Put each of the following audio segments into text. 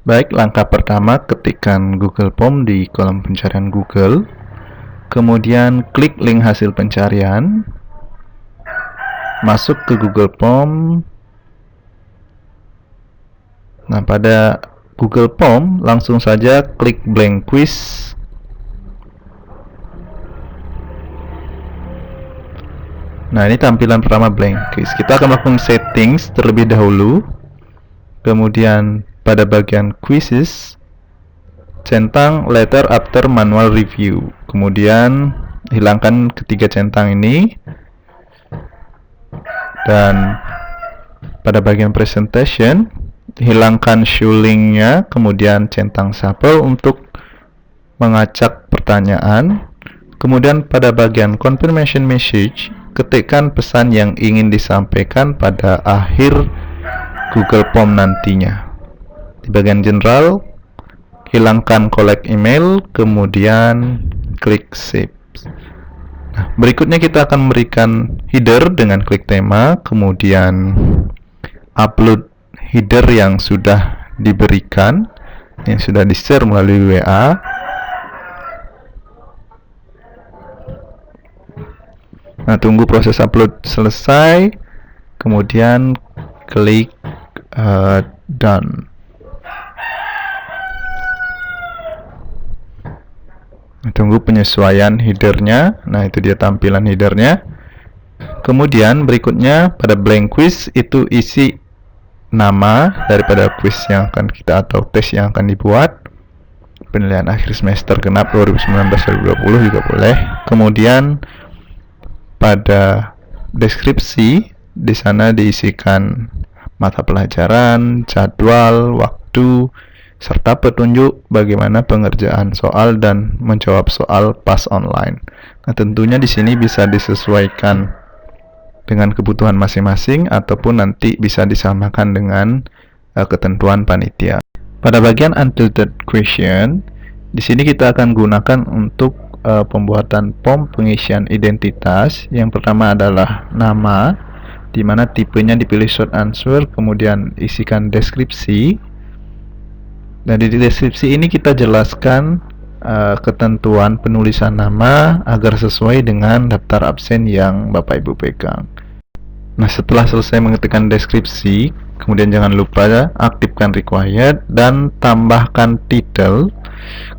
Baik, langkah pertama ketikkan Google Form di kolom pencarian Google. Kemudian klik link hasil pencarian. Masuk ke Google Form. Nah, pada Google Form langsung saja klik blank quiz. Nah, ini tampilan pertama blank quiz. Kita akan melakukan settings terlebih dahulu. Kemudian pada bagian quizzes, centang letter after manual review. Kemudian hilangkan ketiga centang ini. Dan pada bagian presentation, hilangkan show link-nya, kemudian centang shuffle untuk mengacak pertanyaan. Kemudian pada bagian confirmation message, ketikkan pesan yang ingin disampaikan pada akhir Google Form nantinya. Di bagian general, hilangkan collect email, kemudian klik save. Nah, berikutnya kita akan memberikan header dengan klik tema, kemudian upload header yang sudah diberikan, yang sudah di-share melalui WA. Nah, tunggu proses upload selesai, kemudian klik done. Tunggu penyesuaian headernya. Nah, itu dia tampilan headernya. Kemudian berikutnya pada blank quiz itu isi nama daripada quiz yang akan kita atau tes yang akan dibuat. Penilaian akhir semester genap 2019-2020 juga boleh. Kemudian pada deskripsi di sana diisikan mata pelajaran, jadwal, waktu, serta petunjuk bagaimana pengerjaan soal dan menjawab soal pas online. Nah, tentunya di sini bisa disesuaikan dengan kebutuhan masing-masing ataupun nanti bisa disamakan dengan ketentuan panitia. Pada bagian unfiltered question, di sini kita akan gunakan untuk pembuatan form pengisian identitas. Yang pertama adalah nama, di mana tipenya dipilih short answer, kemudian isikan deskripsi. Dan di deskripsi ini kita jelaskan ketentuan penulisan nama agar sesuai dengan daftar absen yang Bapak Ibu pegang. Nah, setelah selesai mengetikkan deskripsi, kemudian jangan lupa aktifkan required dan tambahkan title.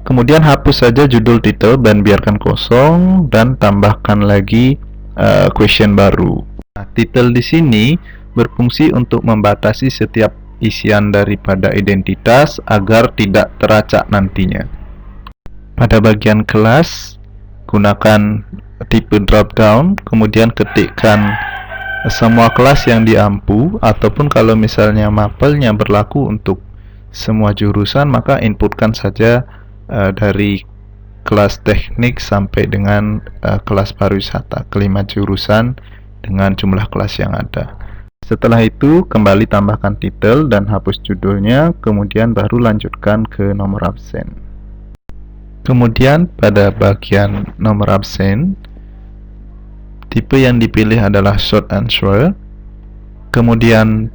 Kemudian hapus saja judul title dan biarkan kosong, dan tambahkan lagi question baru. Nah, title di sini berfungsi untuk membatasi setiap isian daripada identitas agar tidak teracak nantinya. Pada bagian kelas, gunakan tipe drop down, kemudian ketikkan semua kelas yang diampu, ataupun kalau misalnya mapelnya berlaku untuk semua jurusan, maka inputkan saja dari kelas teknik sampai dengan kelas pariwisata, kelima jurusan dengan jumlah kelas yang ada. Setelah itu kembali tambahkan title dan hapus judulnya, kemudian baru lanjutkan ke nomor absen. Kemudian pada bagian nomor absen, tipe yang dipilih adalah short answer. Kemudian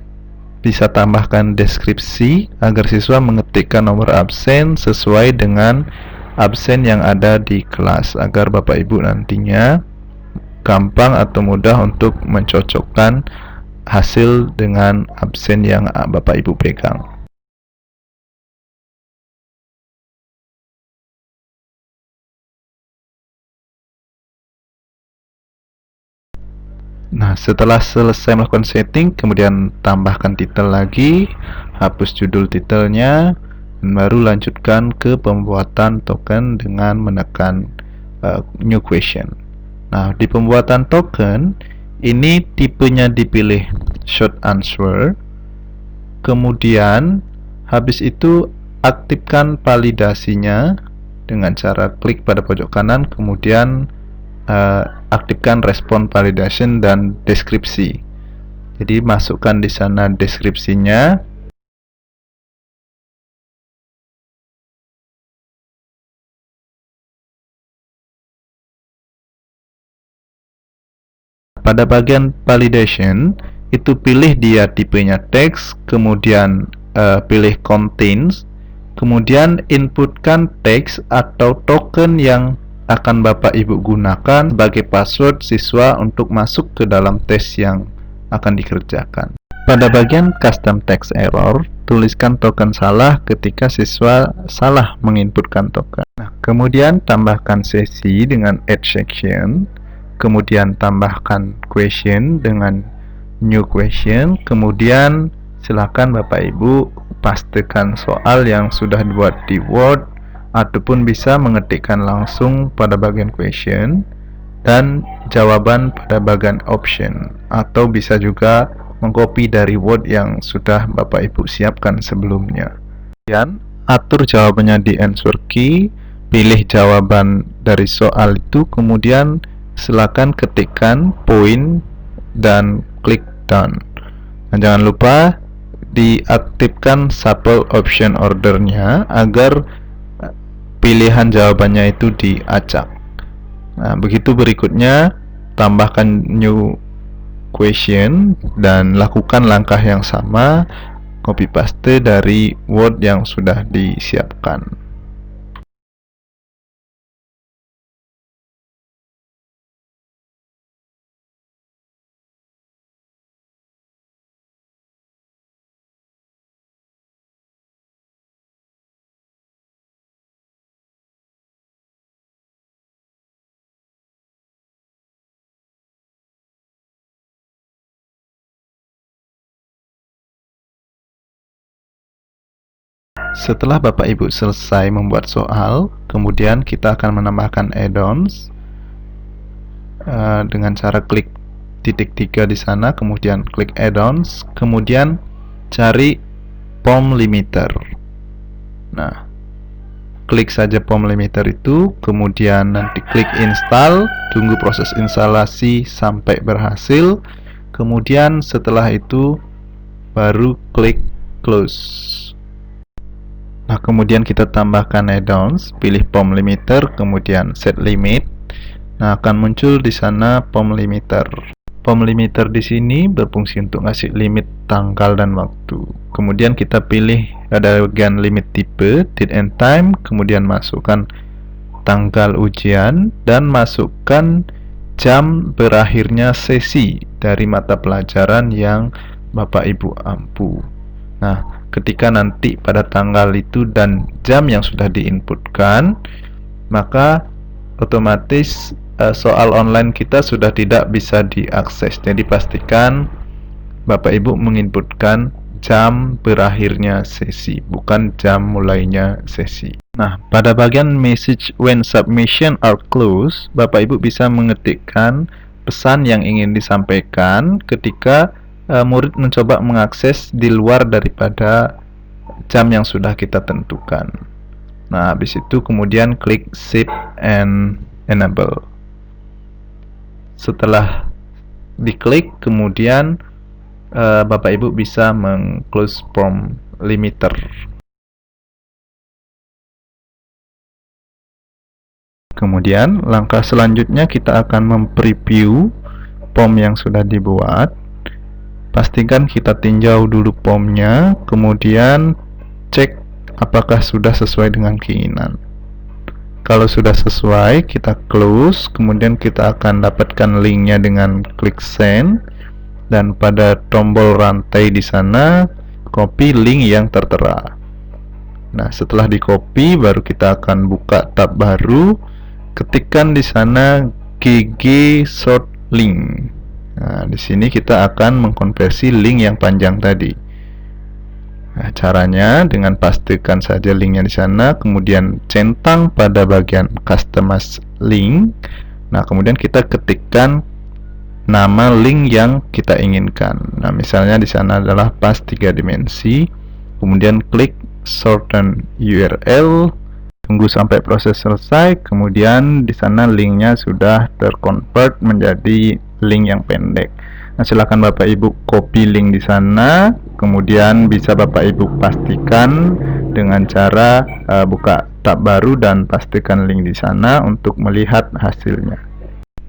bisa tambahkan deskripsi agar siswa mengetikkan nomor absen sesuai dengan absen yang ada di kelas, agar Bapak Ibu nantinya gampang atau mudah untuk mencocokkan hasil dengan absen yang Bapak Ibu pegang. Nah, setelah selesai melakukan setting, kemudian tambahkan title lagi, hapus judul titelnya, dan baru lanjutkan ke pembuatan token dengan menekan new question. Nah, di pembuatan token ini tipenya dipilih short answer. Kemudian habis itu aktifkan validasinya dengan cara klik pada pojok kanan, kemudian aktifkan respon validation dan deskripsi. Jadi masukkan di sana deskripsinya. Pada bagian validation itu pilih dia tipenya teks, kemudian pilih contains, Kemudian inputkan teks atau token yang akan Bapak Ibu gunakan sebagai password siswa untuk masuk ke dalam tes yang akan dikerjakan. Pada bagian custom text error, tuliskan token salah ketika siswa salah menginputkan token. Nah, kemudian tambahkan sesi dengan add section, kemudian tambahkan question dengan new question, kemudian silakan Bapak Ibu pastikan soal yang sudah dibuat di Word ataupun bisa mengetikkan langsung pada bagian question dan jawaban pada bagian option, atau bisa juga mengcopy dari Word yang sudah Bapak Ibu siapkan sebelumnya. Kemudian atur jawabannya di answer key, pilih jawaban dari soal itu, kemudian silakan ketikkan point dan klik done. Dan jangan lupa diaktifkan shuffle option ordernya agar pilihan jawabannya itu diacak. Nah, begitu berikutnya tambahkan new question dan lakukan langkah yang sama, copy paste dari Word yang sudah disiapkan. Setelah Bapak Ibu selesai membuat soal, kemudian kita akan menambahkan add-ons dengan cara klik titik 3 di sana, kemudian klik add-ons, kemudian cari POM limiter. Nah, klik saja POM limiter itu, kemudian nanti klik install, tunggu proses instalasi sampai berhasil, kemudian setelah itu baru klik close. Nah, kemudian kita tambahkan add-ons, pilih POM limiter, kemudian set limit. Nah, akan muncul di sana POM limiter. POM limiter di sini berfungsi untuk ngasih limit tanggal dan waktu. Kemudian kita pilih ada bagian limit tipe, date and time, kemudian masukkan tanggal ujian dan masukkan jam berakhirnya sesi dari mata pelajaran yang Bapak Ibu ampu. Nah, ketika nanti pada tanggal itu dan jam yang sudah diinputkan, maka otomatis soal online kita sudah tidak bisa diakses. Jadi pastikan Bapak Ibu menginputkan jam berakhirnya sesi, bukan jam mulainya sesi. Nah, pada bagian message when submission are closed, Bapak Ibu bisa mengetikkan pesan yang ingin disampaikan ketika murid mencoba mengakses di luar daripada jam yang sudah kita tentukan. Nah, habis itu kemudian klik save and enable. Setelah diklik, kemudian Bapak Ibu bisa meng-close POM limiter. Kemudian langkah selanjutnya kita akan mempreview POM yang sudah dibuat. Pastikan kita tinjau dulu POM-nya, kemudian cek apakah sudah sesuai dengan keinginan. Kalau sudah sesuai, kita close, kemudian kita akan dapatkan linknya dengan klik send, dan pada tombol rantai di sana copy link yang tertera. Nah, setelah di copy, baru kita akan buka tab baru, ketikkan di sana GG short link. Nah, di sini kita akan mengkonversi link yang panjang tadi. Nah, caranya dengan pastikan saja linknya di sana, kemudian centang pada bagian customize link. Nah, kemudian kita ketikkan nama link yang kita inginkan. Nah, misalnya di sana adalah pas 3 dimensi. Kemudian klik shorten URL. Tunggu sampai proses selesai, kemudian di sana linknya sudah terconvert menjadi link yang pendek. Nah, silakan Bapak Ibu copy link di sana, kemudian bisa Bapak Ibu pastikan dengan cara buka tab baru dan pastikan link di sana untuk melihat hasilnya.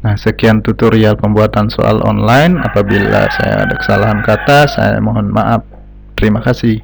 Nah, sekian tutorial pembuatan soal online. Apabila saya ada kesalahan kata, saya mohon maaf. Terima kasih.